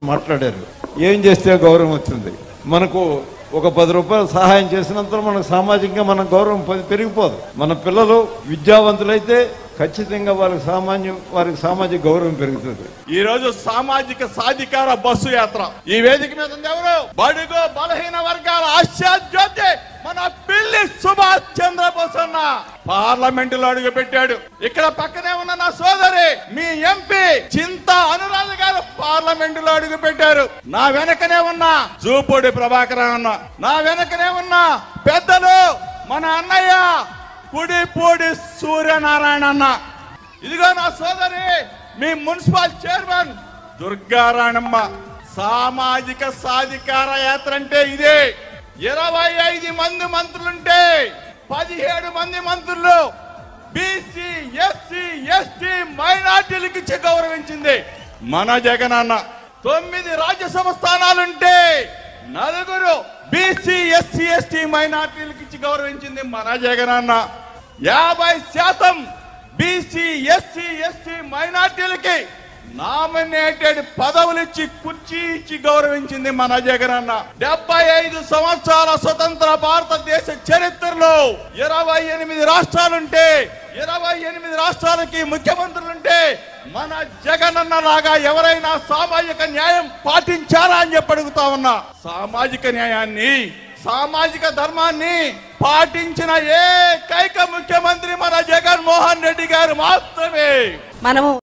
మాట్లాడారు. ఏం చేస్తే గౌరవం వచ్చింది? మనకు ఒక 10 రూపాయలు సహాయం చేసినంత మనకు సామాజికంగా మన గౌరవం పెరిగిపోదు. మన పిల్లలు విద్యావంతులైతే ఖచ్చితంగా వారికి సామాజిక గౌరవం పెరుగుతుంది. ఈ రోజు సామాజిక సాధికార బస్సు యాత్ర ఈ వేదిక మీద ఉంది. ఎవరు? బడుగు బలహీన వర్గాల ఆశాజ్యోతి మన పిల్లి సుభాష్ చంద్రబోస్ అన్న పార్లమెంట్ లో అడుగు పెట్టాడు. ఇక్కడ పక్కనే ఉన్న నా సోదరి మీ ఎంపీ చింత అనురాధ గారు పార్లమెంట్ లో అడుగు పెట్టారు. నా వెనకనే ఉన్న జూపూడి ప్రభాకర్ అన్న, నా వెనకనే ఉన్న పెద్దలు మన అన్నయ్య కుడిపూడి సూర్యనారాయణ అన్న, ఇదిగో నా సోదరి మీ మున్సిపల్ చైర్మన్ దుర్గారాణమ్మ. సామాజిక సాధికార యాత్ర అంటే ఇదే. 25 మంది మంత్రులుంటే 17 మంది మంత్రులు బీసీ, ఎస్సీ, ఎస్టీ, మైనార్టీలకు ఇచ్చి గౌరవించింది మన జగనన్న. 9 రాజ్యసభ స్థానాలుంటే 4 బీసీ, ఎస్సీ, ఎస్టీ, మైనార్టీలకు ఇచ్చి గౌరవించింది మన జగనన్న. 50% బీసీ, ఎస్సీ, ఎస్టీ, మైనార్టీలకి నామినేటెడ్ పదవులు ఇచ్చి కుర్చీ ఇచ్చి గౌరవించింది మన జగనన్న. 75 సంవత్సరాల స్వతంత్ర భారతదేశ చరిత్రలో 28 రాష్ట్రాలుంటే 28 రాష్ట్రాలకి ముఖ్యమంత్రులుంటే మన జగనన్న లాగా ఎవరైనా సామాజిక న్యాయం పాటించారా అని చెప్పి అడుగుతా ఉన్నా. సామాజిక న్యాయాన్ని, సామాజిక ధర్మాన్ని పాటించిన ఏకైక ముఖ్యమంత్రి మన జగన్మోహన్ రెడ్డి గారు మాత్రమే. మనము